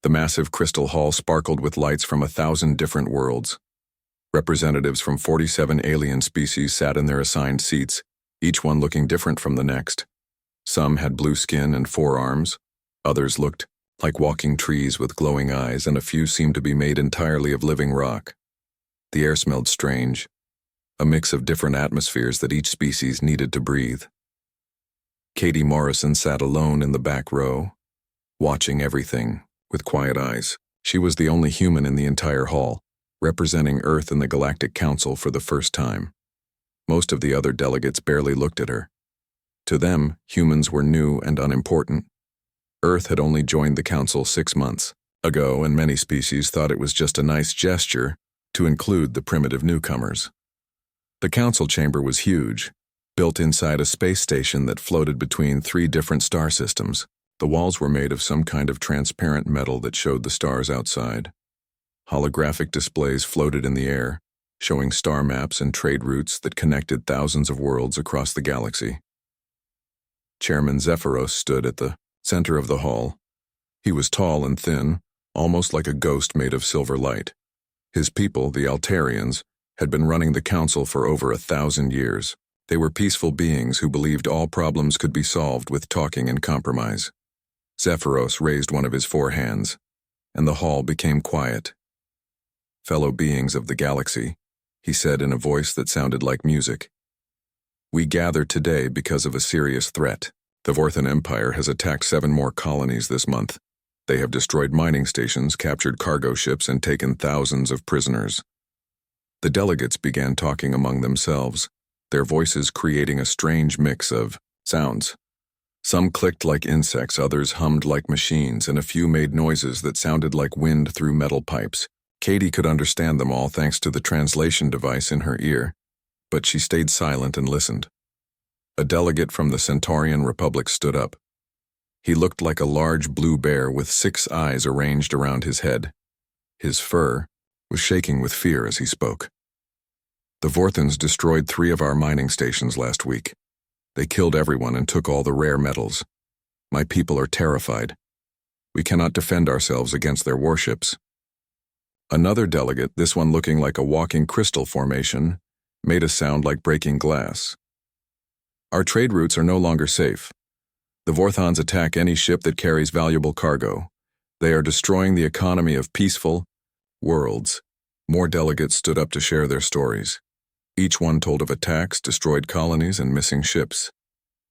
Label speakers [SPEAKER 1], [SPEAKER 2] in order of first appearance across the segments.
[SPEAKER 1] The massive crystal hall sparkled with lights from 1,000 different worlds. Representatives from 47 alien species sat in their assigned seats, each one looking different from the next. Some had blue skin and 4 arms. Others looked like walking trees with glowing eyes, and a few seemed to be made entirely of living rock. The air smelled strange, a mix of different atmospheres that each species needed to breathe. Katie Morrison sat alone in the back row, watching everything with quiet eyes. She was the only human in the entire hall, representing Earth in the Galactic Council for the first time. Most of the other delegates barely looked at her. To them, humans were new and unimportant. Earth had only joined the Council 6 months ago, and many species thought it was just a nice gesture to include the primitive newcomers. The Council chamber was huge, built inside a space station that floated between 3 different star systems. The walls were made of some kind of transparent metal that showed the stars outside. Holographic displays floated in the air, showing star maps and trade routes that connected thousands of worlds across the galaxy. Chairman Zephyros stood at the center of the hall. He was tall and thin, almost like a ghost made of silver light. His people, the Altarians, had been running the Council for over 1,000 years. They were peaceful beings who believed all problems could be solved with talking and compromise. Zephyros raised one of his 4 hands, and the hall became quiet. "Fellow beings of the galaxy," he said in a voice that sounded like music. "We gather today because of a serious threat. The Vorthan Empire has attacked 7 more colonies this month. They have destroyed mining stations, captured cargo ships, and taken thousands of prisoners." The delegates began talking among themselves, their voices creating a strange mix of sounds. Some clicked like insects, others hummed like machines, and a few made noises that sounded like wind through metal pipes. Katie could understand them all thanks to the translation device in her ear, but she stayed silent and listened. A delegate from the Centaurian Republic stood up. He looked like a large blue bear with 6 eyes arranged around his head. His fur was shaking with fear as he spoke. "The Vorthans destroyed 3 of our mining stations last week. They killed everyone and took all the rare metals. My people are terrified. We cannot defend ourselves against their warships." Another delegate, this one looking like a walking crystal formation, made a sound like breaking glass. "Our trade routes are no longer safe. The Vorthans attack any ship that carries valuable cargo. They are destroying the economy of peaceful worlds." More delegates stood up to share their stories. Each one told of attacks, destroyed colonies, and missing ships.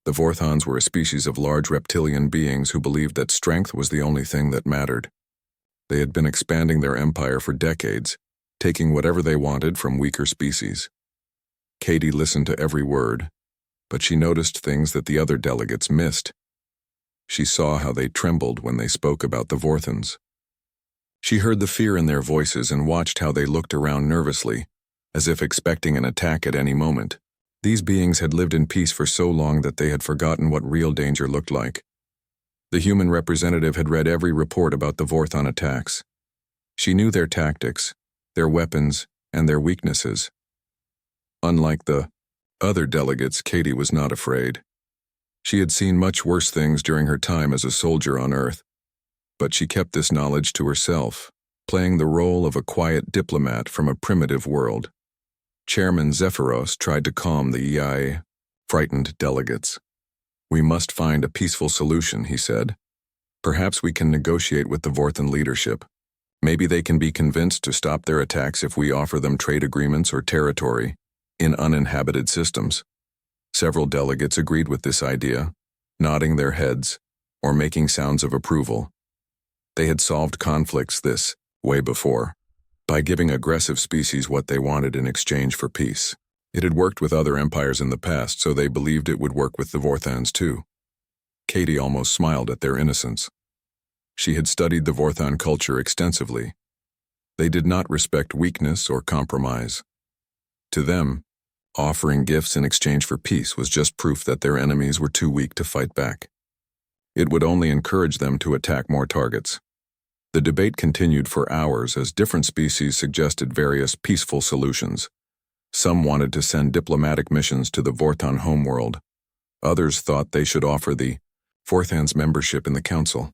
[SPEAKER 1] The Vorthans were a species of large reptilian beings who believed that strength was the only thing that mattered. They had been expanding their empire for decades, taking whatever they wanted from weaker species. Katie listened to every word, but she noticed things that the other delegates missed. She saw how they trembled when they spoke about the Vorthans. She heard the fear in their voices and watched how they looked around nervously, as if expecting an attack at any moment. These beings had lived in peace for so long that they had forgotten what real danger looked like. The human representative had read every report about the Vorthon attacks. She knew their tactics, their weapons, and their weaknesses. Unlike the other delegates, Katie was not afraid. She had seen much worse things during her time as a soldier on Earth, but she kept this knowledge to herself, playing the role of a quiet diplomat from a primitive world. Chairman Zephyros tried to calm the frightened delegates. "We must find a peaceful solution," he said. "Perhaps we can negotiate with the Vorthan leadership. Maybe they can be convinced to stop their attacks if we offer them trade agreements or territory in uninhabited systems." Several delegates agreed with this idea, nodding their heads or making sounds of approval. They had solved conflicts this way before, by giving aggressive species what they wanted in exchange for peace. It had worked with other empires in the past, so they believed it would work with the Vorthans too. Katie almost smiled at their innocence. She had studied the Vorthan culture extensively. They did not respect weakness or compromise. To them, offering gifts in exchange for peace was just proof that their enemies were too weak to fight back. It would only encourage them to attack more targets. The debate continued for hours as different species suggested various peaceful solutions. Some wanted to send diplomatic missions to the Vorthon homeworld. Others thought they should offer the Vorthans membership in the council.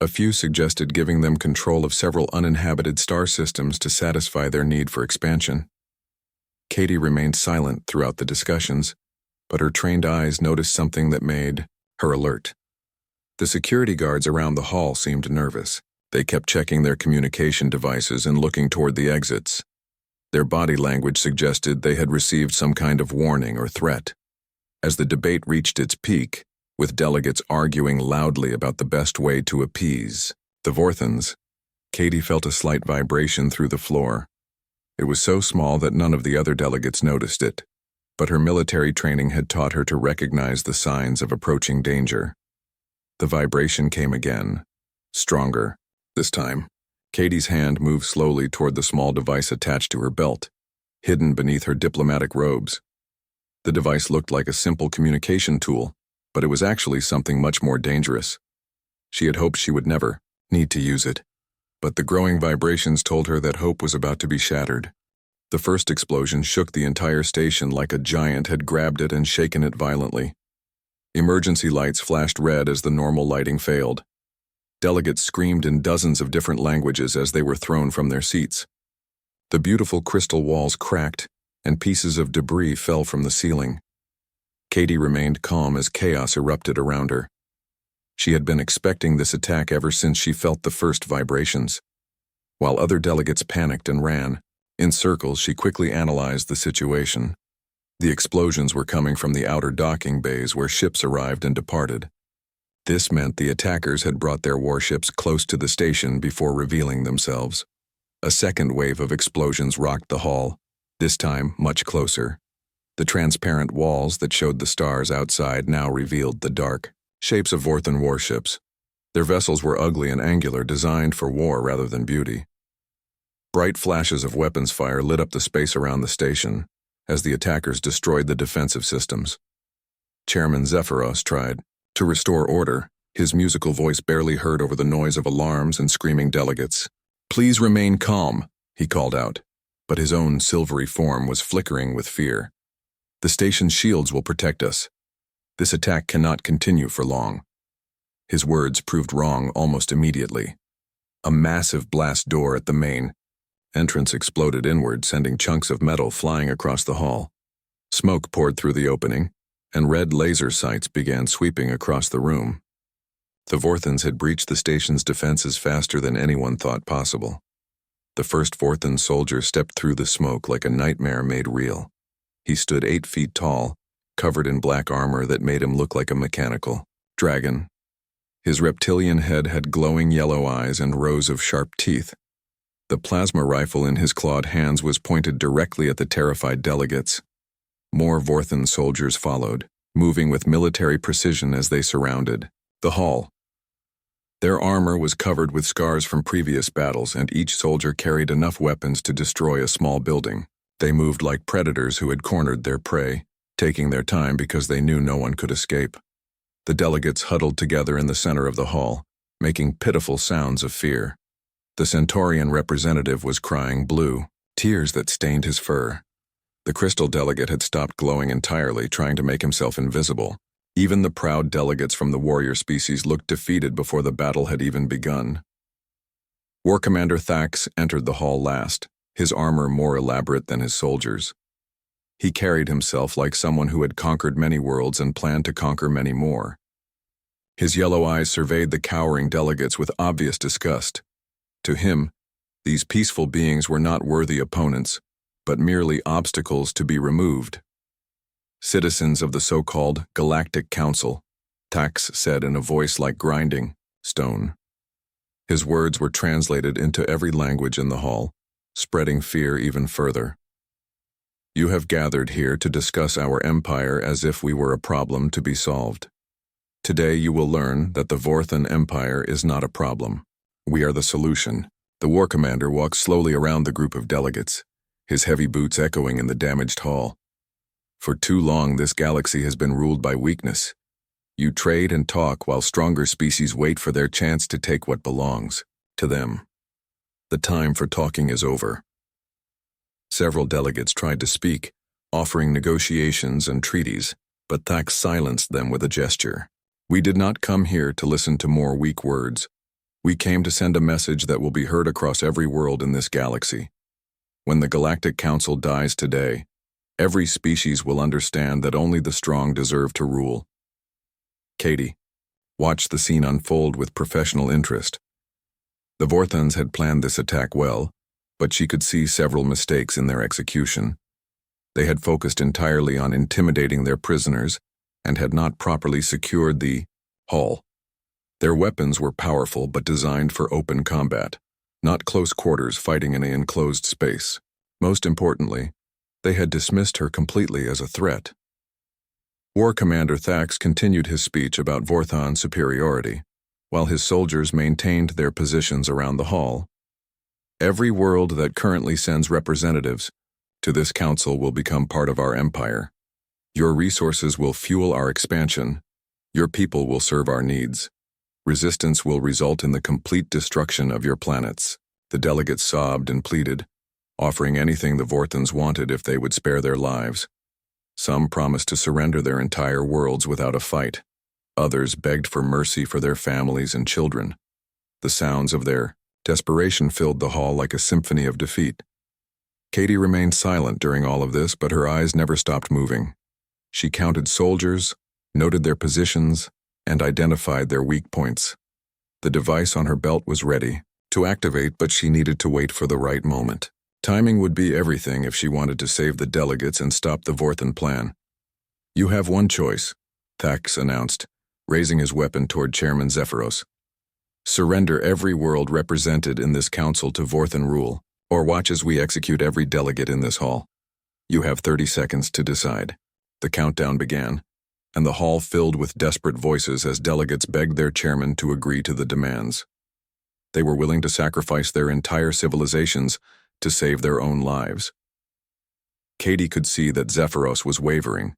[SPEAKER 1] A few suggested giving them control of several uninhabited star systems to satisfy their need for expansion. Katie remained silent throughout the discussions, but her trained eyes noticed something that made her alert. The security guards around the hall seemed nervous. They kept checking their communication devices and looking toward the exits. Their body language suggested they had received some kind of warning or threat. As the debate reached its peak, with delegates arguing loudly about the best way to appease the Vorthons, Katie felt a slight vibration through the floor. It was so small that none of the other delegates noticed it, but her military training had taught her to recognize the signs of approaching danger. The vibration came again, stronger. This time, Katie's hand moved slowly toward the small device attached to her belt, hidden beneath her diplomatic robes. The device looked like a simple communication tool, but it was actually something much more dangerous. She had hoped she would never need to use it, but the growing vibrations told her that hope was about to be shattered. The first explosion shook the entire station like a giant had grabbed it and shaken it violently. Emergency lights flashed red as the normal lighting failed. Delegates screamed in dozens of different languages as they were thrown from their seats. The beautiful crystal walls cracked, and pieces of debris fell from the ceiling. Katie remained calm as chaos erupted around her. She had been expecting this attack ever since she felt the first vibrations. While other delegates panicked and ran, in circles she quickly analyzed the situation. The explosions were coming from the outer docking bays where ships arrived and departed. This meant the attackers had brought their warships close to the station before revealing themselves. A second wave of explosions rocked the hall, this time much closer. The transparent walls that showed the stars outside now revealed the dark shapes of Vorthon warships. Their vessels were ugly and angular, designed for war rather than beauty. Bright flashes of weapons fire lit up the space around the station as the attackers destroyed the defensive systems. Chairman Zephyros tried to restore order, his musical voice barely heard over the noise of alarms and screaming delegates. "Please remain calm," he called out, but his own silvery form was flickering with fear. "The station's shields will protect us. This attack cannot continue for long." His words proved wrong almost immediately. A massive blast door at the main entrance exploded inward, sending chunks of metal flying across the hall. Smoke poured through the opening, and red laser sights began sweeping across the room. The Vorthons had breached the station's defenses faster than anyone thought possible. The first Vorthon soldier stepped through the smoke like a nightmare made real. He stood 8 feet tall, covered in black armor that made him look like a mechanical dragon. His reptilian head had glowing yellow eyes and rows of sharp teeth. The plasma rifle in his clawed hands was pointed directly at the terrified delegates. More Vorthon soldiers followed, moving with military precision as they surrounded the hall. Their armor was covered with scars from previous battles, and each soldier carried enough weapons to destroy a small building. They moved like predators who had cornered their prey, taking their time because they knew no one could escape. The delegates huddled together in the center of the hall, making pitiful sounds of fear. The Centaurian representative was crying blue, tears that stained his fur. The crystal delegate had stopped glowing entirely, trying to make himself invisible. Even the proud delegates from the warrior species looked defeated before the battle had even begun. War Commander Thax entered the hall last, his armor more elaborate than his soldiers. He carried himself like someone who had conquered many worlds and planned to conquer many more. His yellow eyes surveyed the cowering delegates with obvious disgust. To him, these peaceful beings were not worthy opponents, but merely obstacles to be removed. "Citizens of the so-called Galactic Council," Thax said in a voice like grinding stone. His words were translated into every language in the hall, spreading fear even further. "You have gathered here to discuss our empire as if we were a problem to be solved. Today you will learn that the Vorthon Empire is not a problem. We are the solution." The war commander walked slowly around the group of delegates, his heavy boots echoing in the damaged hall. "For too long this galaxy has been ruled by weakness. You trade and talk while stronger species wait for their chance to take what belongs to them. The time for talking is over." Several delegates tried to speak, offering negotiations and treaties, but Thax silenced them with a gesture. "We did not come here to listen to more weak words. We came to send a message that will be heard across every world in this galaxy. When the Galactic Council dies today, every species will understand that only the strong deserve to rule. Katie watched the scene unfold with professional interest. The Vorthons had planned this attack well, but she could see several mistakes in their execution. They had focused entirely on intimidating their prisoners and had not properly secured the hull. Their weapons were powerful but designed for open combat, not close quarters fighting in an enclosed space. Most importantly, they had dismissed her completely as a threat. War Commander Thax continued his speech about Vorthon superiority, while his soldiers maintained their positions around the hall. Every world that currently sends representatives to this council will become part of our empire. Your resources will fuel our expansion. Your people will serve our needs. Resistance will result in the complete destruction of your planets. The delegates sobbed and pleaded, offering anything the Vorthons wanted if they would spare their lives. Some promised to surrender their entire worlds without a fight. Others begged for mercy for their families and children. The sounds of their desperation filled the hall like a symphony of defeat. Katie remained silent during all of this, but her eyes never stopped moving. She counted soldiers, noted their positions, and identified their weak points. The device on her belt was ready to activate, but she needed to wait for the right moment. Timing would be everything if she wanted to save the delegates and stop the Vorthon plan. You have one choice, Thax announced, raising his weapon toward Chairman Zephyros. Surrender every world represented in this council to Vorthon rule, or watch as we execute every delegate in this hall. You have 30 seconds to decide. The countdown began, and the hall filled with desperate voices as delegates begged their chairman to agree to the demands. They were willing to sacrifice their entire civilizations to save their own lives. Katie could see that Zephyros was wavering,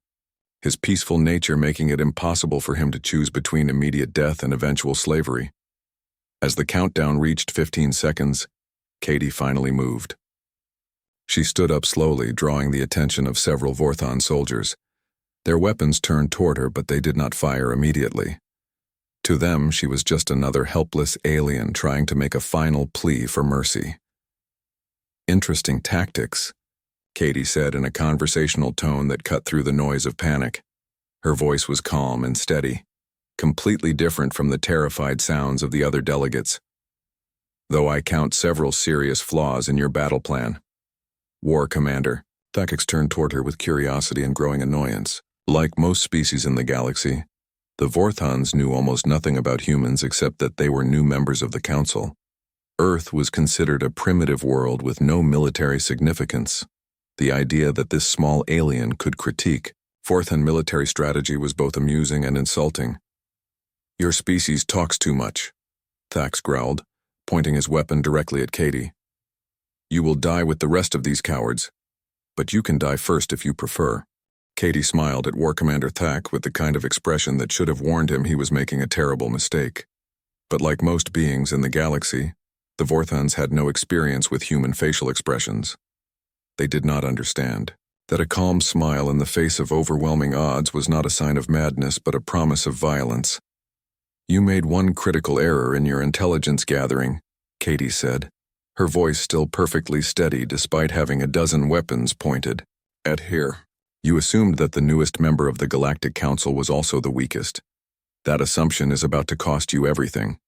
[SPEAKER 1] his peaceful nature making it impossible for him to choose between immediate death and eventual slavery. As the countdown reached 15 seconds, Katie finally moved. She stood up slowly, drawing the attention of several Vorthon soldiers. Their weapons turned toward her, but they did not fire immediately. To them, she was just another helpless alien trying to make a final plea for mercy. Interesting tactics, Katie said in a conversational tone that cut through the noise of panic. Her voice was calm and steady, completely different from the terrified sounds of the other delegates. Though I count several serious flaws in your battle plan. War Commander, Thax turned toward her with curiosity and growing annoyance. Like most species in the galaxy, the Vorthons knew almost nothing about humans except that they were new members of the Council. Earth was considered a primitive world with no military significance. The idea that this small alien could critique Vorthon military strategy was both amusing and insulting. Your species talks too much, Thax growled, pointing his weapon directly at Katie. You will die with the rest of these cowards, but you can die first if you prefer. Katie smiled at War Commander Thax with the kind of expression that should have warned him he was making a terrible mistake. But like most beings in the galaxy, the Vorthons had no experience with human facial expressions. They did not understand that a calm smile in the face of overwhelming odds was not a sign of madness but a promise of violence. You made one critical error in your intelligence gathering, Katie said, her voice still perfectly steady despite having a dozen weapons pointed at her. You assumed that the newest member of the Galactic Council was also the weakest. That assumption is about to cost you everything.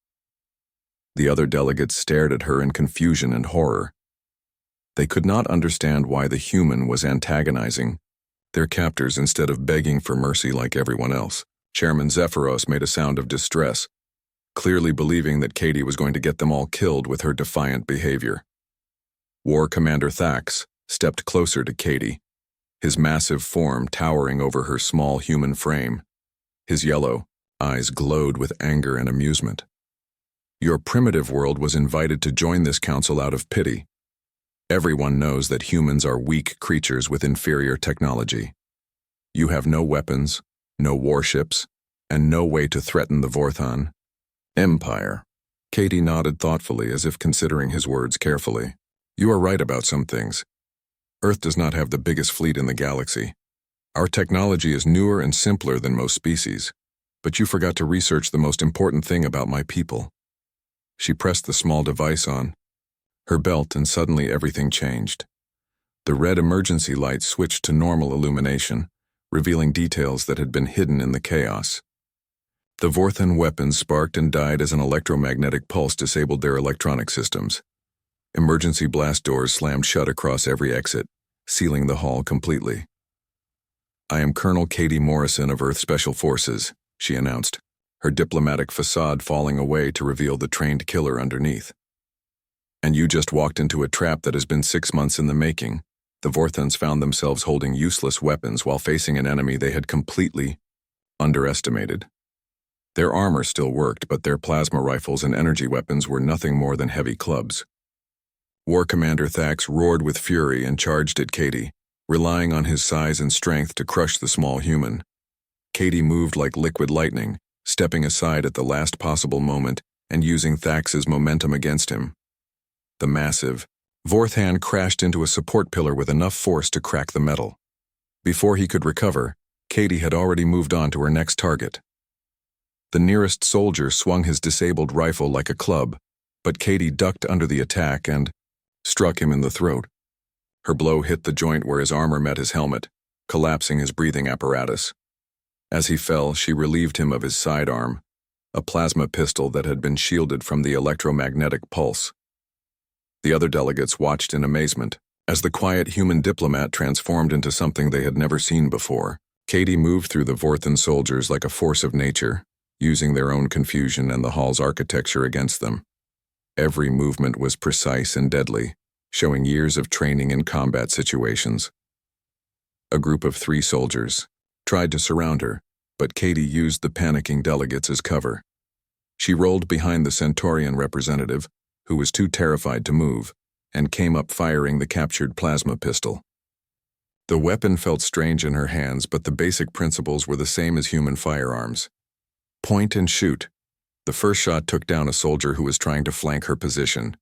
[SPEAKER 1] The other delegates stared at her in confusion and horror. They could not understand why the human was antagonizing their captors instead of begging for mercy like everyone else. Chairman Zephyros made a sound of distress, clearly believing that Katie was going to get them all killed with her defiant behavior. War Commander Thax stepped closer to Katie, his massive form towering over her small human frame. His yellow eyes glowed with anger and amusement. Your primitive world was invited to join this council out of pity. Everyone knows that humans are weak creatures with inferior technology. You have no weapons, no warships, and no way to threaten the Vorthon Empire. Katie nodded thoughtfully as if considering his words carefully. You are right about some things. Earth does not have the biggest fleet in the galaxy. Our technology is newer and simpler than most species, but you forgot to research the most important thing about my people. She pressed the small device on her belt and suddenly everything changed. The red emergency light switched to normal illumination, revealing details that had been hidden in the chaos. The Vorthan weapons sparked and died as an electromagnetic pulse disabled their electronic systems. Emergency blast doors slammed shut across every exit, sealing the hall completely. "I am Colonel Katie Morrison of Earth Special Forces," she announced, her diplomatic facade falling away to reveal the trained killer underneath. "And you just walked into a trap that has been 6 months in the making." The Vorthans found themselves holding useless weapons while facing an enemy they had completely underestimated. Their armor still worked, but their plasma rifles and energy weapons were nothing more than heavy clubs. War Commander Thax roared with fury and charged at Katie, relying on his size and strength to crush the small human. Katie moved like liquid lightning, stepping aside at the last possible moment and using Thax's momentum against him. The massive Vorthan crashed into a support pillar with enough force to crack the metal. Before he could recover, Katie had already moved on to her next target. The nearest soldier swung his disabled rifle like a club, but Katie ducked under the attack and struck him in the throat. Her blow hit the joint where his armor met his helmet, collapsing his breathing apparatus. As he fell, she relieved him of his sidearm, a plasma pistol that had been shielded from the electromagnetic pulse. The other delegates watched in amazement as the quiet human diplomat transformed into something they had never seen before. Katie moved through the Vorthan soldiers like a force of nature, using their own confusion and the hall's architecture against them. Every movement was precise and deadly, showing years of training in combat situations. A group of 3 soldiers tried to surround her, but Katie used the panicking delegates as cover. She rolled behind the Centaurian representative, who was too terrified to move, and came up firing the captured plasma pistol. The weapon felt strange in her hands, but the basic principles were the same as human firearms. Point and shoot. The first shot took down a soldier who was trying to flank her position.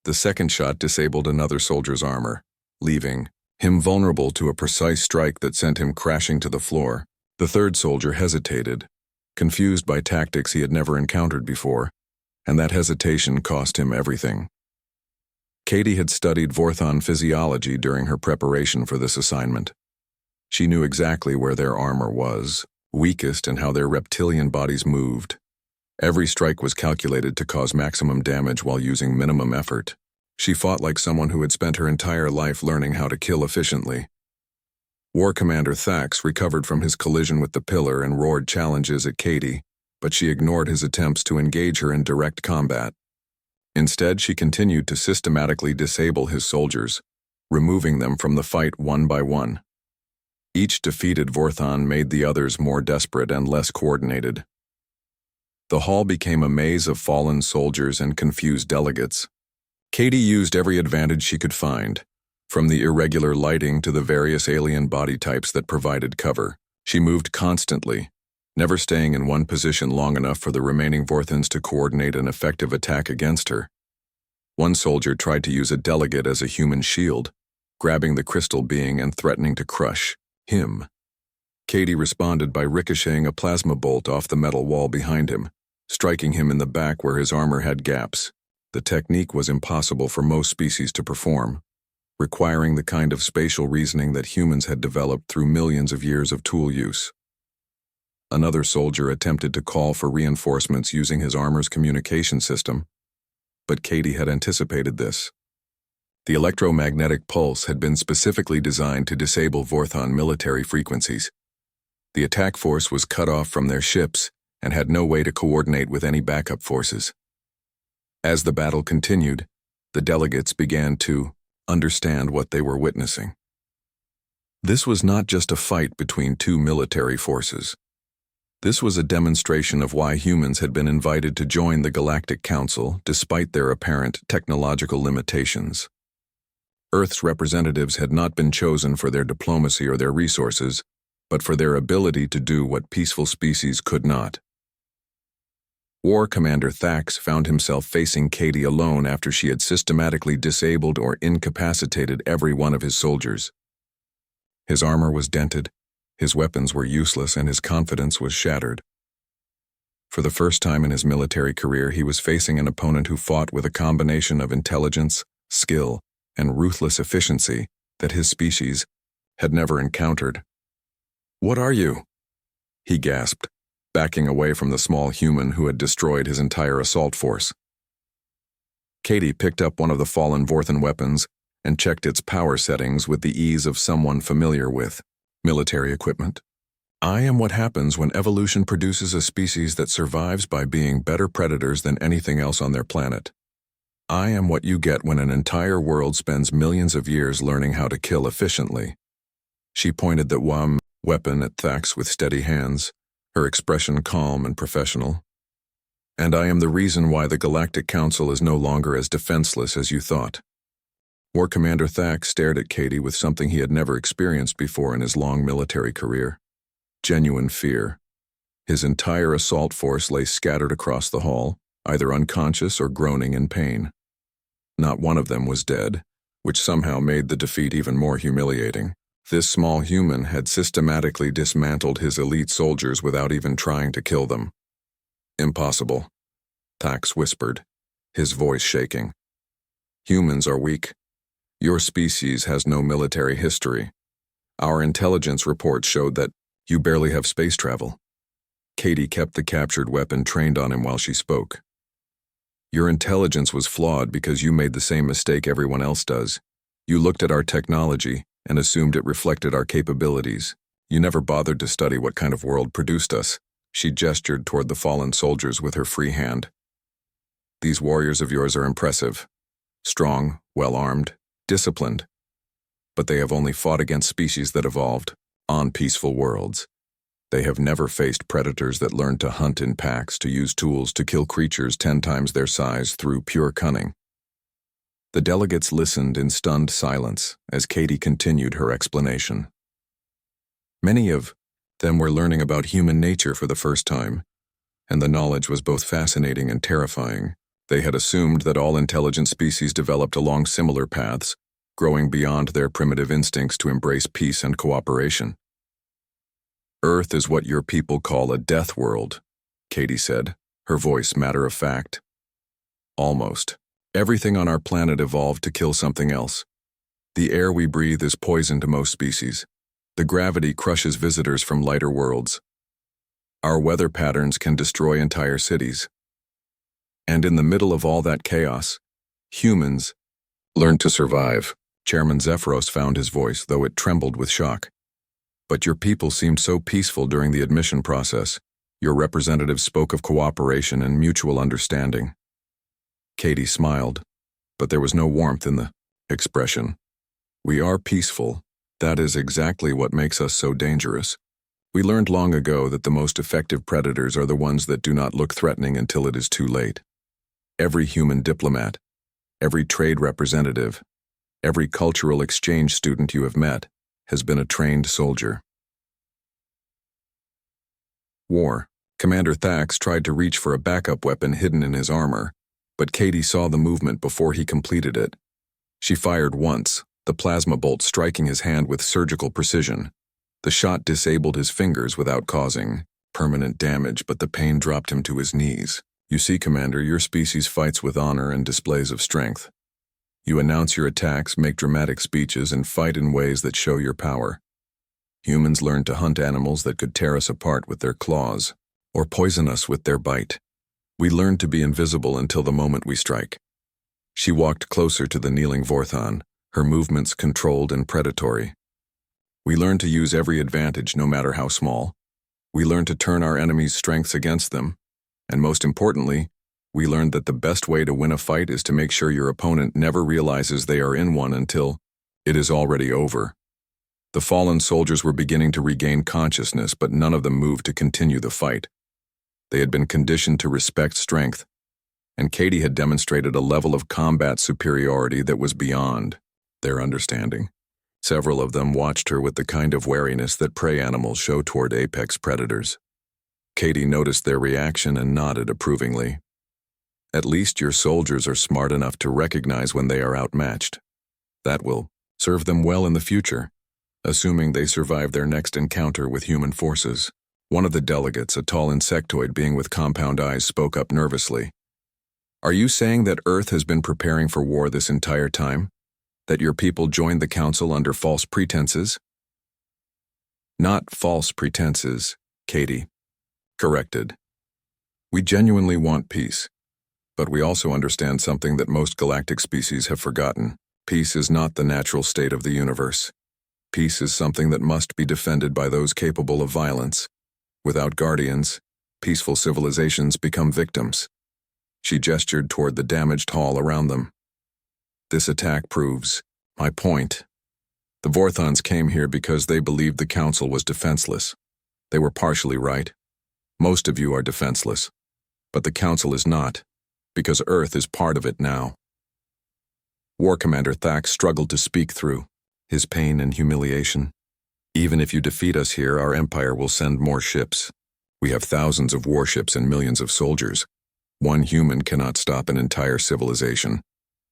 [SPEAKER 1] The second shot disabled another soldier's armor, leaving him vulnerable to a precise strike that sent him crashing to the floor. The third soldier hesitated, confused by tactics he had never encountered before, and that hesitation cost him everything. Katie had studied Vorthan physiology during her preparation for this assignment. She knew exactly where their armor was weakest and how their reptilian bodies moved. Every strike was calculated to cause maximum damage while using minimum effort. She fought like someone who had spent her entire life learning how to kill efficiently. War Commander Thax recovered from his collision with the pillar and roared challenges at Katie, but she ignored his attempts to engage her in direct combat. Instead, she continued to systematically disable his soldiers, removing them from the fight one by one. Each defeated Vorthan made the others more desperate and less coordinated. The hall became a maze of fallen soldiers and confused delegates. Katie used every advantage she could find, from the irregular lighting to the various alien body types that provided cover. She moved constantly, never staying in one position long enough for the remaining Vorthans to coordinate an effective attack against her. One soldier tried to use a delegate as a human shield, grabbing the crystal being and threatening to crush him. Katie responded by ricocheting a plasma bolt off the metal wall behind him, striking him in the back where his armor had gaps. The technique was impossible for most species to perform, requiring the kind of spatial reasoning that humans had developed through millions of years of tool use. Another soldier attempted to call for reinforcements using his armor's communication system, but Katie had anticipated this. The electromagnetic pulse had been specifically designed to disable Vorthan military frequencies. The attack force was cut off from their ships and had no way to coordinate with any backup forces. As the battle continued, the delegates began to understand what they were witnessing. This was not just a fight between 2 military forces. This was a demonstration of why humans had been invited to join the Galactic Council despite their apparent technological limitations. Earth's representatives had not been chosen for their diplomacy or their resources, but for their ability to do what peaceful species could not. War Commander Thax found himself facing Katie alone after she had systematically disabled or incapacitated every one of his soldiers. His armor was dented, his weapons were useless, and his confidence was shattered. For the first time in his military career, he was facing an opponent who fought with a combination of intelligence, skill, and ruthless efficiency that his species had never encountered. "What are you?" he gasped, backing away from the small human who had destroyed his entire assault force. Katie picked up one of the fallen Vorthan weapons and checked its power settings with the ease of someone familiar with military equipment. "I am what happens when evolution produces a species that survives by being better predators than anything else on their planet. I am what you get when an entire world spends millions of years learning how to kill efficiently." She pointed the weapon at Thax with steady hands, her expression calm and professional. "And I am the reason why the Galactic Council is no longer as defenseless as you thought." War Commander Thax stared at Katie with something he had never experienced before in his long military career. Genuine fear. His entire assault force lay scattered across the hall, either unconscious or groaning in pain. Not one of them was dead, which somehow made the defeat even more humiliating. This small human had systematically dismantled his elite soldiers without even trying to kill them. "Impossible," Thax whispered, his voice shaking. "Humans are weak. Your species has no military history. Our intelligence reports showed that you barely have space travel." Katie kept the captured weapon trained on him while she spoke. "Your intelligence was flawed because you made the same mistake everyone else does. You looked at our technology and assumed it reflected our capabilities. You never bothered to study what kind of world produced us." She gestured toward the fallen soldiers with her free hand. "These warriors of yours are impressive. Strong, well-armed, disciplined. But they have only fought against species that evolved on peaceful worlds. They have never faced predators that learned to hunt in packs, to use tools to kill creatures 10 times their size through pure cunning." The delegates listened in stunned silence as Katie continued her explanation. Many of them were learning about human nature for the first time, and the knowledge was both fascinating and terrifying. They had assumed that all intelligent species developed along similar paths, growing beyond their primitive instincts to embrace peace and cooperation. "Earth is what your people call a death world," Katie said, her voice matter-of-fact. "Almost. Everything on our planet evolved to kill something else. The air we breathe is poison to most species. The gravity crushes visitors from lighter worlds. Our weather patterns can destroy entire cities. And in the middle of all that chaos, humans learn to survive." Chairman Zephyros found his voice, though it trembled with shock. "But your people seemed so peaceful during the admission process. Your representatives spoke of cooperation and mutual understanding." Katie smiled, but there was no warmth in the expression. "We are peaceful. That is exactly what makes us so dangerous. We learned long ago that the most effective predators are the ones that do not look threatening until it is too late. Every human diplomat, every trade representative, every cultural exchange student you have met has been a trained soldier." War. Commander Thax tried to reach for a backup weapon hidden in his armor, but Katie saw the movement before he completed it. She fired once, the plasma bolt striking his hand with surgical precision. The shot disabled his fingers without causing permanent damage, but the pain dropped him to his knees. "You see, Commander, your species fights with honor and displays of strength. You announce your attacks, make dramatic speeches, and fight in ways that show your power. Humans learned to hunt animals that could tear us apart with their claws, or poison us with their bite. We learned to be invisible until the moment we strike." She walked closer to the kneeling Vorthan, her movements controlled and predatory. "We learned to use every advantage, no matter how small. We learned to turn our enemies' strengths against them. And most importantly, we learned that the best way to win a fight is to make sure your opponent never realizes they are in one until it is already over." The fallen soldiers were beginning to regain consciousness, but none of them moved to continue the fight. They had been conditioned to respect strength, and Katie had demonstrated a level of combat superiority that was beyond their understanding. Several of them watched her with the kind of wariness that prey animals show toward apex predators. Katie noticed their reaction and nodded approvingly. "At least your soldiers are smart enough to recognize when they are outmatched. That will serve them well in the future, assuming they survive their next encounter with human forces." One of the delegates, a tall insectoid being with compound eyes, spoke up nervously. Are you saying that Earth has been preparing for war this entire time? That your people joined the council under false pretenses? Not false pretenses, Katie corrected. We genuinely want peace, but we also understand something that most galactic species have forgotten. Peace is not the natural state of the universe. Peace is something that must be defended by those capable of violence. Without guardians, peaceful civilizations become victims. She gestured toward the damaged hall around them. This attack proves my point. The Vorthons came here because they believed the council was defenseless. They were partially right. Most of you are defenseless. But the council is not, because Earth is part of it now. War Commander Thax struggled to speak through his pain and humiliation. Even if you defeat us here, our empire will send more ships. We have thousands of warships and millions of soldiers. One human cannot stop an entire civilization.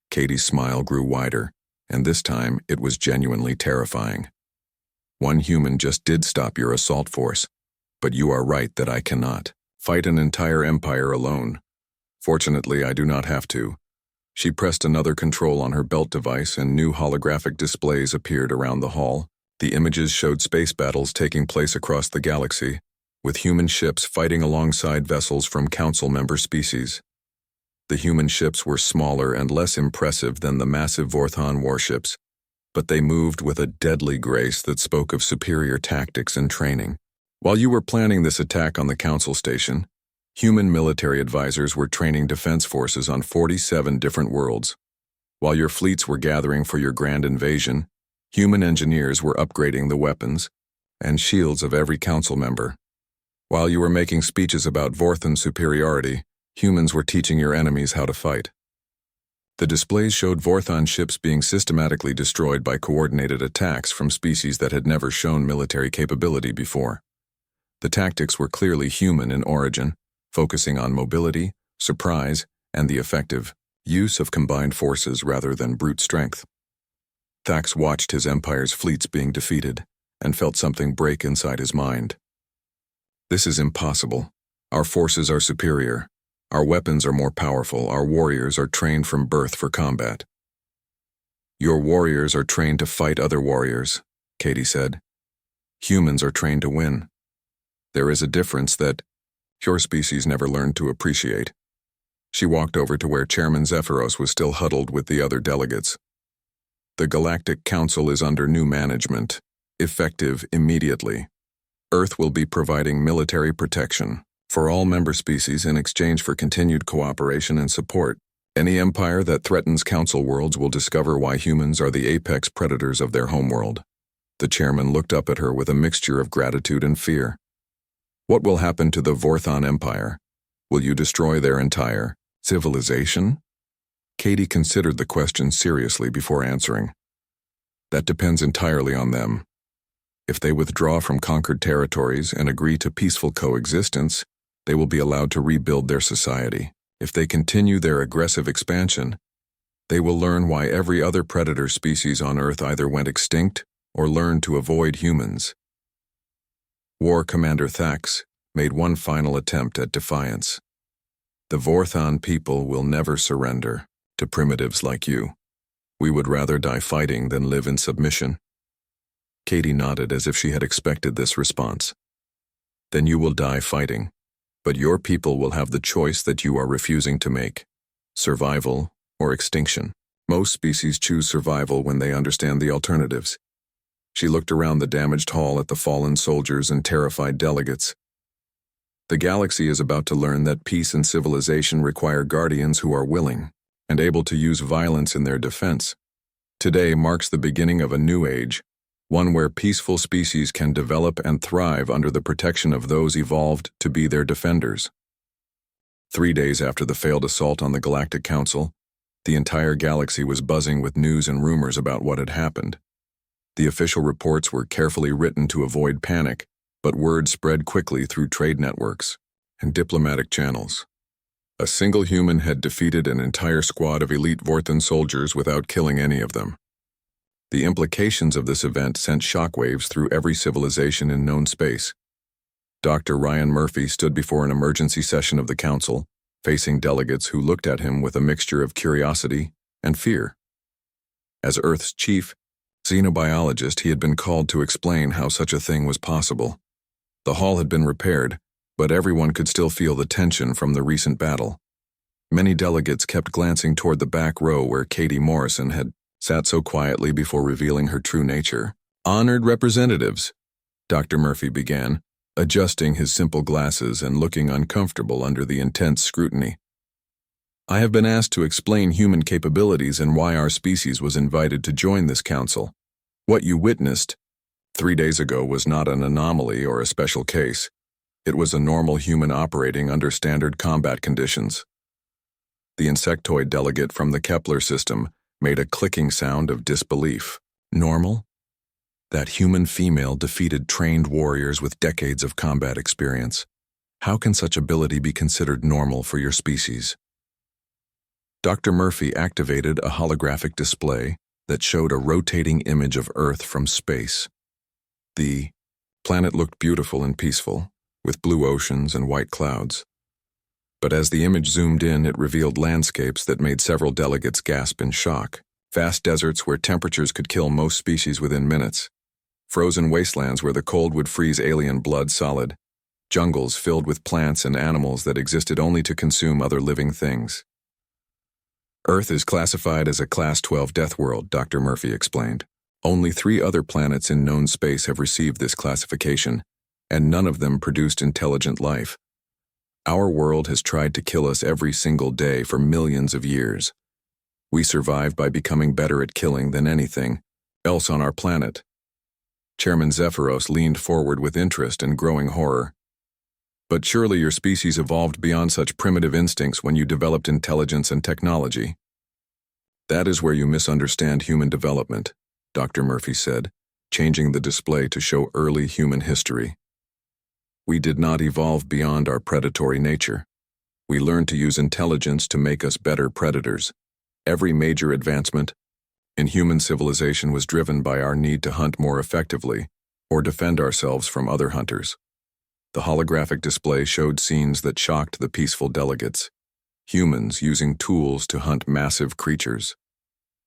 [SPEAKER 1] Katie's smile grew wider, and this time it was genuinely terrifying. One human just did stop your assault force, but you are right that I cannot fight an entire empire alone. Fortunately, I do not have to. She pressed another control on her belt device and new holographic displays appeared around the hall. The images showed space battles taking place across the galaxy, with human ships fighting alongside vessels from council member species. The human ships were smaller and less impressive than the massive Vorthon warships, but they moved with a deadly grace that spoke of superior tactics and training. While you were planning this attack on the council station, human military advisors were training defense forces on 47 different worlds. While your fleets were gathering for your grand invasion, human engineers were upgrading the weapons and shields of every council member. While you were making speeches about Vorthon superiority, humans were teaching your enemies how to fight. The displays showed Vorthon ships being systematically destroyed by coordinated attacks from species that had never shown military capability before. The tactics were clearly human in origin, focusing on mobility, surprise, and the effective use of combined forces rather than brute strength. Thax watched his empire's fleets being defeated and felt something break inside his mind. This is impossible. Our forces are superior. Our weapons are more powerful. Our warriors are trained from birth for combat. Your warriors are trained to fight other warriors, Katie said. Humans are trained to win. There is a difference that your species never learned to appreciate. She walked over to where Chairman Zephyros was still huddled with the other delegates. The Galactic Council is under new management, effective immediately. Earth will be providing military protection for all member species in exchange for continued cooperation and support. Any empire that threatens council worlds will discover why humans are the apex predators of their homeworld. The chairman looked up at her with a mixture of gratitude and fear. What will happen to the Vorthon Empire? Will you destroy their entire civilization? Katie considered the question seriously before answering. That depends entirely on them. If they withdraw from conquered territories and agree to peaceful coexistence, they will be allowed to rebuild their society. If they continue their aggressive expansion, they will learn why every other predator species on Earth either went extinct or learned to avoid humans. War Commander Thax made one final attempt at defiance. The Vorthon people will never surrender to primitives like you. We would rather die fighting than live in submission. Katie nodded as if she had expected this response. Then you will die fighting, but your people will have the choice that you are refusing to make: survival or extinction. Most species choose survival when they understand the alternatives. She looked around the damaged hall at the fallen soldiers and terrified delegates. The galaxy is about to learn that peace and civilization require guardians who are willing and able to use violence in their defense. Today marks the beginning of a new age, one where peaceful species can develop and thrive under the protection of those evolved to be their defenders. 3 days after the failed assault on the Galactic Council, the entire galaxy was buzzing with news and rumors about what had happened. The official reports were carefully written to avoid panic, but word spread quickly through trade networks and diplomatic channels. A single human had defeated an entire squad of elite Vorthon soldiers without killing any of them. The implications of this event sent shockwaves through every civilization in known space. Dr. Ryan Murphy stood before an emergency session of the council, facing delegates who looked at him with a mixture of curiosity and fear. As Earth's chief xenobiologist, he had been called to explain how such a thing was possible. The hall had been repaired, but everyone could still feel the tension from the recent battle. Many delegates kept glancing toward the back row where Katie Morrison had sat so quietly before revealing her true nature. "Honored representatives," Dr. Murphy began, adjusting his simple glasses and looking uncomfortable under the intense scrutiny. "I have been asked to explain human capabilities and why our species was invited to join this council. What you witnessed 3 days ago was not an anomaly or a special case. It was a normal human operating under standard combat conditions." The insectoid delegate from the Kepler system made a clicking sound of disbelief. Normal? That human female defeated trained warriors with decades of combat experience. How can such ability be considered normal for your species? Dr. Murphy activated a holographic display that showed a rotating image of Earth from space. The planet looked beautiful and peaceful, with blue oceans and white clouds. But as the image zoomed in, it revealed landscapes that made several delegates gasp in shock. Vast deserts where temperatures could kill most species within minutes. Frozen wastelands where the cold would freeze alien blood solid. Jungles filled with plants and animals that existed only to consume other living things. Earth is classified as a Class 12 death world, Dr. Murphy explained. Only 3 other planets in known space have received this classification, and none of them produced intelligent life. Our world has tried to kill us every single day for millions of years. We survive by becoming better at killing than anything else on our planet. Chairman Zephyros leaned forward with interest and growing horror. "But surely your species evolved beyond such primitive instincts when you developed intelligence and technology." "That is where you misunderstand human development," Dr. Murphy said, changing the display to show early human history. "We did not evolve beyond our predatory nature. We learned to use intelligence to make us better predators. Every major advancement in human civilization was driven by our need to hunt more effectively or defend ourselves from other hunters." The holographic display showed scenes that shocked the peaceful delegates. Humans using tools to hunt massive creatures.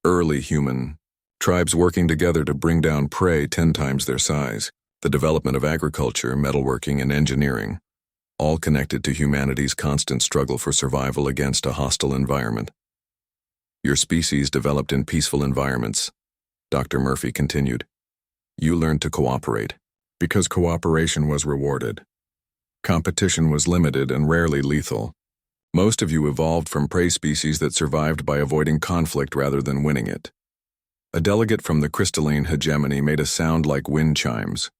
[SPEAKER 1] Early human tribes working together to bring down prey 10 times their size. The development of agriculture, metalworking, and engineering, all connected to humanity's constant struggle for survival against a hostile environment. "Your species developed in peaceful environments," Dr. Murphy continued. "You learned to cooperate, because cooperation was rewarded. Competition was limited and rarely lethal. Most of you evolved from prey species that survived by avoiding conflict rather than winning it." A delegate from the crystalline hegemony made a sound like wind chimes.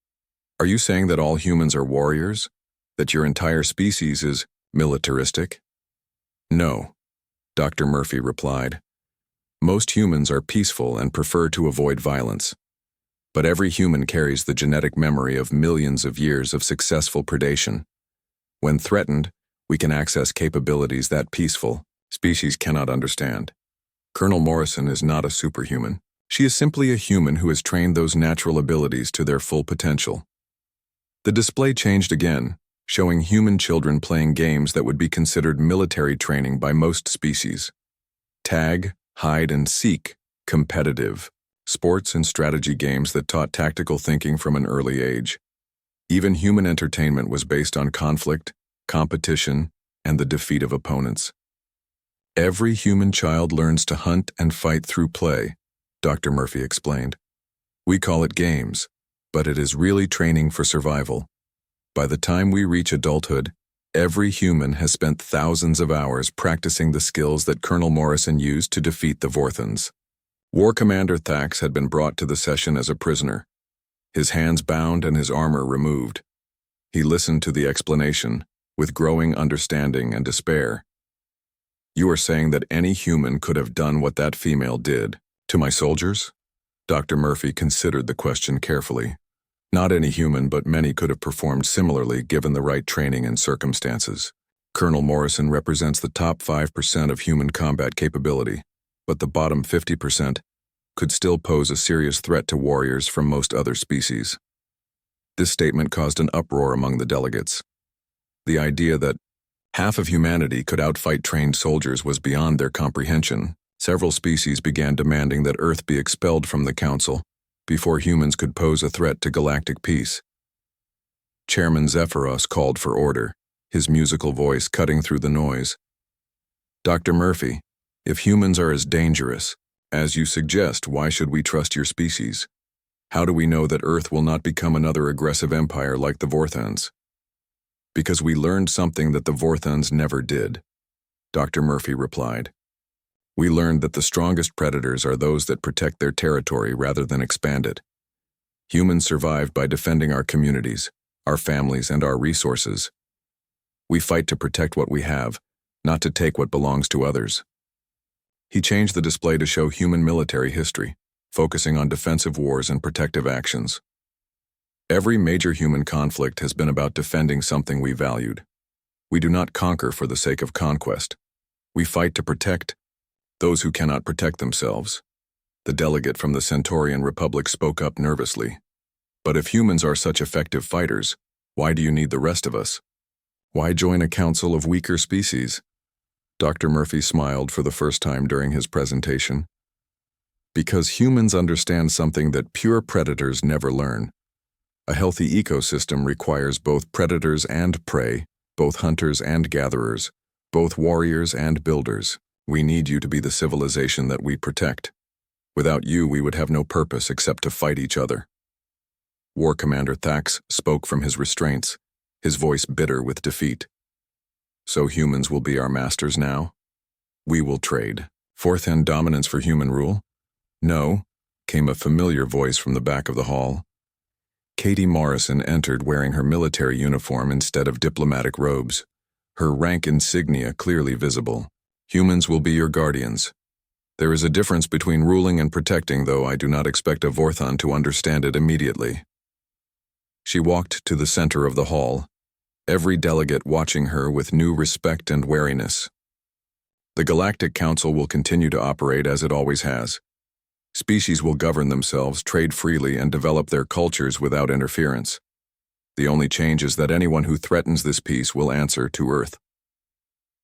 [SPEAKER 1] "Are you saying that all humans are warriors? That your entire species is militaristic?" "No," Dr. Murphy replied. "Most humans are peaceful and prefer to avoid violence. But every human carries the genetic memory of millions of years of successful predation. When threatened, we can access capabilities that peaceful species cannot understand. Colonel Morrison is not a superhuman. She is simply a human who has trained those natural abilities to their full potential." The display changed again, showing human children playing games that would be considered military training by most species. Tag, hide and seek, competitive, sports and strategy games that taught tactical thinking from an early age. Even human entertainment was based on conflict, competition, and the defeat of opponents. "Every human child learns to hunt and fight through play," Dr. Murphy explained. "We call it games, but it is really training for survival. By the time we reach adulthood, every human has spent thousands of hours practicing the skills that Colonel Morrison used to defeat the Vorthons." War Commander Thax had been brought to the session as a prisoner, his hands bound and his armor removed. He listened to the explanation, with growing understanding and despair. "You are saying that any human could have done what that female did to my soldiers?" Dr. Murphy considered the question carefully. "Not any human, but many could have performed similarly given the right training and circumstances. Colonel Morrison represents the top 5% of human combat capability, but the bottom 50% could still pose a serious threat to warriors from most other species." This statement caused an uproar among the delegates. The idea that half of humanity could outfight trained soldiers was beyond their comprehension. Several species began demanding that Earth be expelled from the Council before humans could pose a threat to galactic peace. Chairman Zephyros called for order, his musical voice cutting through the noise. Dr. Murphy, if humans are as dangerous as you suggest, why should we trust your species? How do we know that Earth will not become another aggressive empire like the Vorthons? Because we learned something that the Vorthons never did, Dr. Murphy replied. We learned that the strongest predators are those that protect their territory rather than expand it. Humans survived by defending our communities, our families, and our resources. We fight to protect what we have, not to take what belongs to others. He changed the display to show human military history, focusing on defensive wars and protective actions. Every major human conflict has been about defending something we valued. We do not conquer for the sake of conquest. We fight to protect those who cannot protect themselves. The delegate from the Centaurian Republic spoke up nervously. But if humans are such effective fighters, why do you need the rest of us? Why join a council of weaker species? Dr. Murphy smiled for the first time during his presentation. Because humans understand something that pure predators never learn. A healthy ecosystem requires both predators and prey, both hunters and gatherers, both warriors and builders. We need you to be the civilization that we protect. Without you, we would have no purpose except to fight each other. War Commander Thax spoke from his restraints, his voice bitter with defeat. So humans will be our masters now? We will trade. Fourth-hand dominance for human rule? No, came a familiar voice from the back of the hall. Katie Morrison entered wearing her military uniform instead of diplomatic robes, her rank insignia clearly visible. Humans will be your guardians. There is a difference between ruling and protecting, though I do not expect a Vorthon to understand it immediately. She walked to the center of the hall, every delegate watching her with new respect and wariness. The Galactic Council will continue to operate as it always has. Species will govern themselves, trade freely, and develop their cultures without interference. The only change is that anyone who threatens this peace will answer to Earth.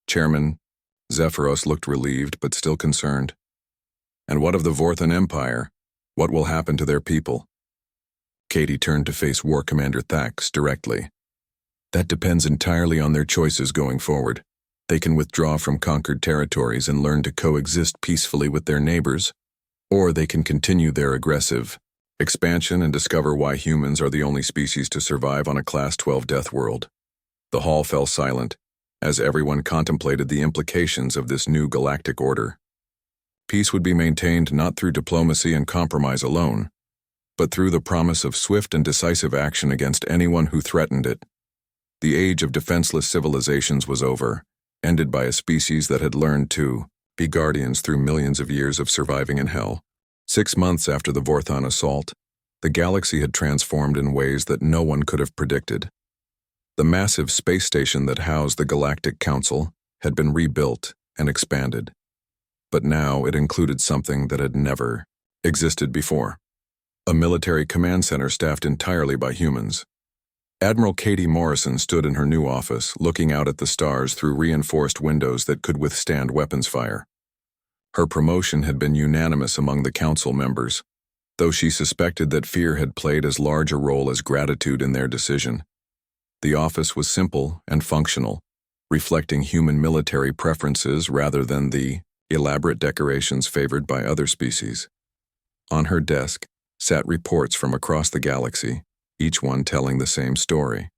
[SPEAKER 1] Chairman Zephyros looked relieved but still concerned. And what of the Vorthon Empire? What will happen to their people? Katie turned to face War Commander Thax directly. That depends entirely on their choices going forward. They can withdraw from conquered territories and learn to coexist peacefully with their neighbors, or they can continue their aggressive expansion and discover why humans are the only species to survive on a Class 12 death world. The hall fell silent, as everyone contemplated the implications of this new galactic order. Peace would be maintained not through diplomacy and compromise alone, but through the promise of swift and decisive action against anyone who threatened it. The age of defenseless civilizations was over, ended by a species that had learned to be guardians through millions of years of surviving in hell. 6 months after the Vorthon assault, the galaxy had transformed in ways that no one could have predicted. The massive space station that housed the Galactic Council had been rebuilt and expanded, but now it included something that had never existed before. A military command center staffed entirely by humans. Admiral Katie Morrison stood in her new office, looking out at the stars through reinforced windows that could withstand weapons fire. Her promotion had been unanimous among the council members, though she suspected that fear had played as large a role as gratitude in their decision. The office was simple and functional, reflecting human military preferences rather than the elaborate decorations favored by other species. On her desk sat reports from across the galaxy, each one telling the same story.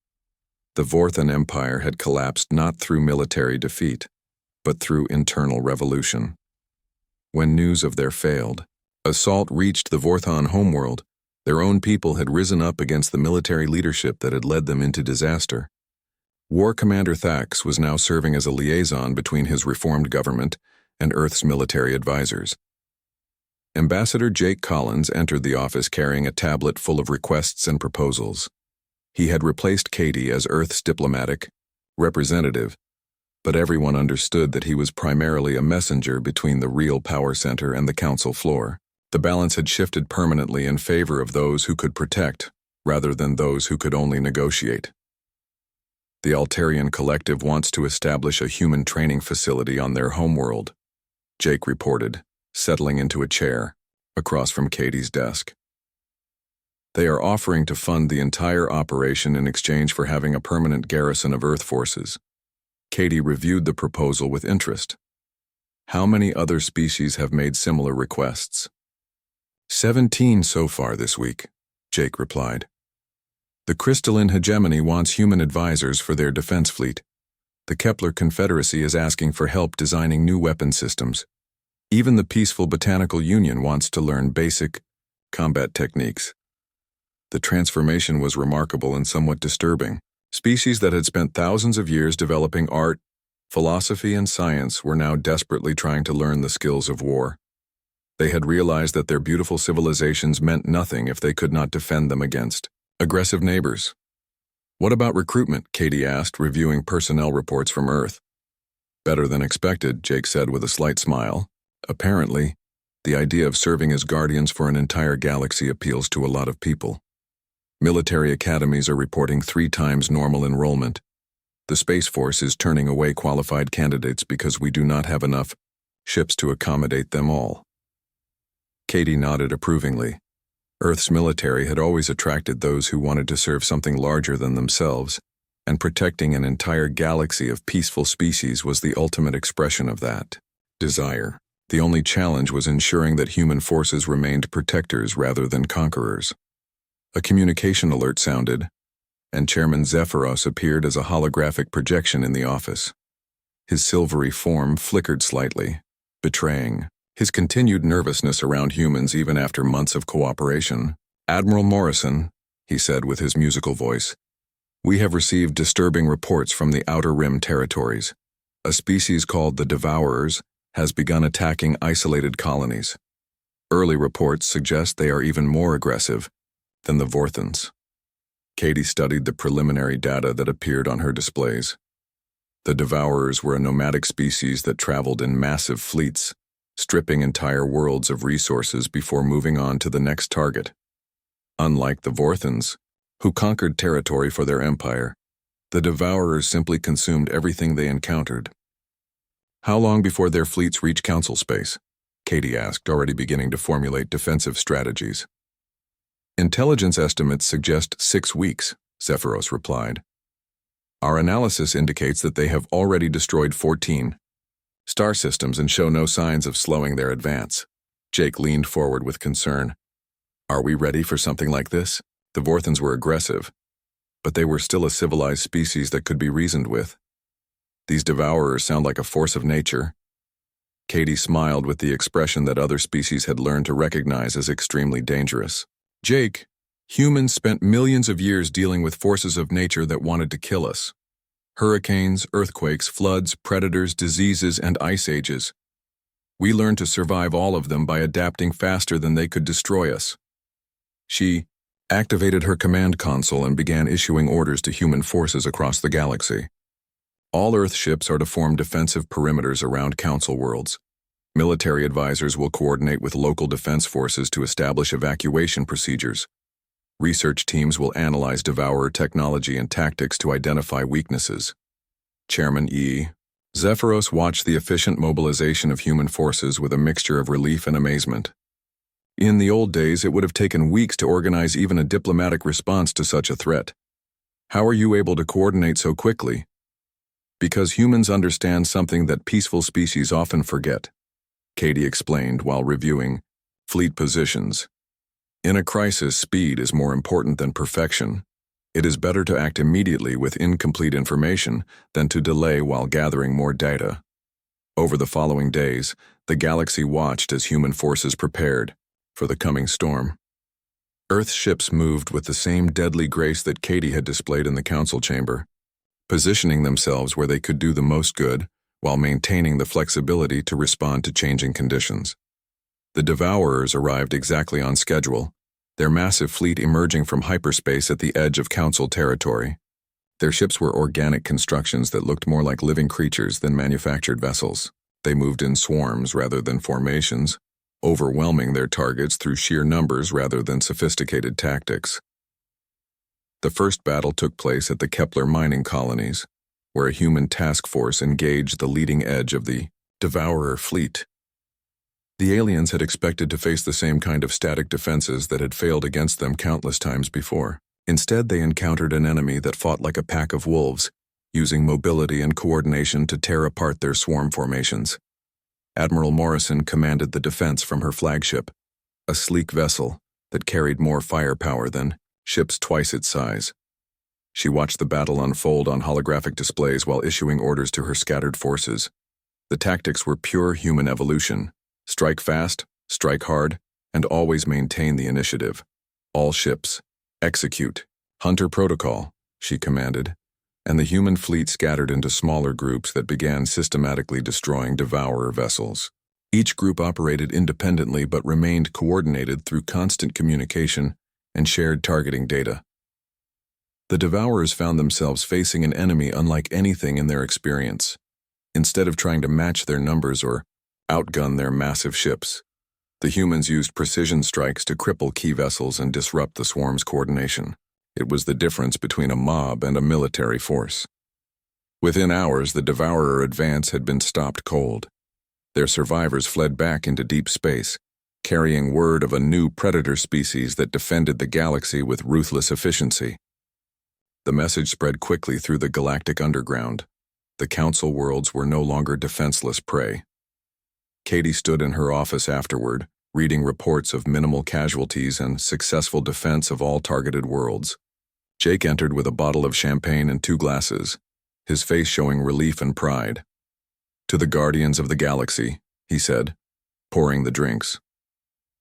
[SPEAKER 1] The Vorthon Empire had collapsed not through military defeat, but through internal revolution. When news of their failed assault reached the Vorthon homeworld, their own people had risen up against the military leadership that had led them into disaster. War Commander Thax was now serving as a liaison between his reformed government and Earth's military advisors. Ambassador Jake Collins entered the office carrying a tablet full of requests and proposals. He had replaced Katie as Earth's diplomatic representative, but everyone understood that he was primarily a messenger between the real power center and the council floor. The balance had shifted permanently in favor of those who could protect, rather than those who could only negotiate. The Altarian Collective wants to establish a human training facility on their homeworld, Jake reported, settling into a chair across from Katie's desk. They are offering to fund the entire operation in exchange for having a permanent garrison of Earth forces. Katie reviewed the proposal with interest. How many other species have made similar requests? 17 so far this week, Jake replied. The crystalline hegemony wants human advisors for their defense fleet. The Kepler Confederacy is asking for help designing new weapon systems. Even the Peaceful Botanical Union wants to learn basic combat techniques. The transformation was remarkable and somewhat disturbing. Species that had spent thousands of years developing art, philosophy, and science were now desperately trying to learn the skills of war. They had realized that their beautiful civilizations meant nothing if they could not defend them against aggressive neighbors. What about recruitment? Katie asked, reviewing personnel reports from Earth. Better than expected, Jake said with a slight smile. Apparently, the idea of serving as guardians for an entire galaxy appeals to a lot of people. Military academies are reporting 3 times normal enrollment. The Space Force is turning away qualified candidates because we do not have enough ships to accommodate them all. Katie nodded approvingly. Earth's military had always attracted those who wanted to serve something larger than themselves, and protecting an entire galaxy of peaceful species was the ultimate expression of that desire. The only challenge was ensuring that human forces remained protectors rather than conquerors. A communication alert sounded, and Chairman Zephyros appeared as a holographic projection in the office. His silvery form flickered slightly, betraying his continued nervousness around humans even after months of cooperation. Admiral Morrison, he said with his musical voice, we have received disturbing reports from the Outer Rim territories. A species called the Devourers has begun attacking isolated colonies. Early reports suggest they are even more aggressive than the Vorthans. Katie studied the preliminary data that appeared on her displays. The Devourers were a nomadic species that traveled in massive fleets, stripping entire worlds of resources before moving on to the next target. Unlike the Vorthans, who conquered territory for their empire, the Devourers simply consumed everything they encountered. How long before their fleets reach Council space? Katie asked, already beginning to formulate defensive strategies. Intelligence estimates suggest 6 weeks, Zephyros replied. Our analysis indicates that they have already destroyed 14 star systems and show no signs of slowing their advance. Jake leaned forward with concern. Are we ready for something like this? The Vorthans were aggressive, but they were still a civilized species that could be reasoned with. These Devourers sound like a force of nature. Katie smiled with the expression that other species had learned to recognize as extremely dangerous. Jake, humans spent millions of years dealing with forces of nature that wanted to kill us. Hurricanes, earthquakes, floods, predators, diseases, and ice ages. We learned to survive all of them by adapting faster than they could destroy us. She activated her command console and began issuing orders to human forces across the galaxy. All Earth ships are to form defensive perimeters around Council worlds. Military advisors will coordinate with local defense forces to establish evacuation procedures. Research teams will analyze Devourer technology and tactics to identify weaknesses. Chairman E. Zephyros watched the efficient mobilization of human forces with a mixture of relief and amazement. In the old days, it would have taken weeks to organize even a diplomatic response to such a threat. How are you able to coordinate so quickly? Because humans understand something that peaceful species often forget, Katie explained while reviewing fleet positions. In a crisis, speed is more important than perfection. It is better to act immediately with incomplete information than to delay while gathering more data. Over the following days, the galaxy watched as human forces prepared for the coming storm. Earth's ships moved with the same deadly grace that Katie had displayed in the council chamber, positioning themselves where they could do the most good while maintaining the flexibility to respond to changing conditions. The Devourers arrived exactly on schedule, their massive fleet emerging from hyperspace at the edge of Council territory. Their ships were organic constructions that looked more like living creatures than manufactured vessels. They moved in swarms rather than formations, overwhelming their targets through sheer numbers rather than sophisticated tactics. The first battle took place at the Kepler mining colonies, where a human task force engaged the leading edge of the Devourer fleet. The aliens had expected to face the same kind of static defenses that had failed against them countless times before. Instead, they encountered an enemy that fought like a pack of wolves, using mobility and coordination to tear apart their swarm formations. Admiral Morrison commanded the defense from her flagship, a sleek vessel that carried more firepower than ships twice its size. She watched the battle unfold on holographic displays while issuing orders to her scattered forces. The tactics were pure human evolution: strike fast, strike hard, and always maintain the initiative. All ships, execute. Hunter protocol, she commanded, and the human fleet scattered into smaller groups that began systematically destroying Devourer vessels. Each group operated independently but remained coordinated through constant communication and shared targeting data. The Devourers found themselves facing an enemy unlike anything in their experience. Instead of trying to match their numbers or outgun their massive ships, the humans used precision strikes to cripple key vessels and disrupt the swarm's coordination. It was the difference between a mob and a military force. Within hours, the Devourer advance had been stopped cold. Their survivors fled back into deep space, carrying word of a new predator species that defended the galaxy with ruthless efficiency. The message spread quickly through the galactic underground. The council worlds were no longer defenseless prey. Katie stood in her office afterward, reading reports of minimal casualties and successful defense of all targeted worlds. Jake entered with a bottle of champagne and 2 glasses, his face showing relief and pride. "To the Guardians of the Galaxy," he said, pouring the drinks.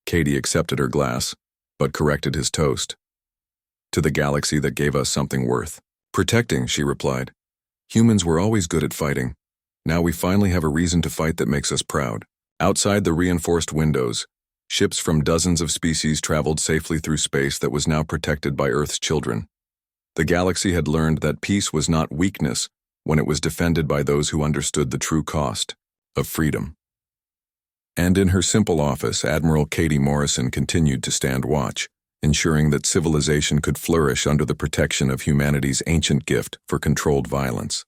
[SPEAKER 1] Katie accepted her glass, but corrected his toast. "To the galaxy that gave us something worth protecting," she replied. "Humans were always good at fighting. Now we finally have a reason to fight that makes us proud." Outside the reinforced windows, ships from dozens of species traveled safely through space that was now protected by Earth's children. The galaxy had learned that peace was not weakness when it was defended by those who understood the true cost of freedom. And in her simple office, Admiral Katie Morrison continued to stand watch, ensuring that civilization could flourish under the protection of humanity's ancient gift for controlled violence.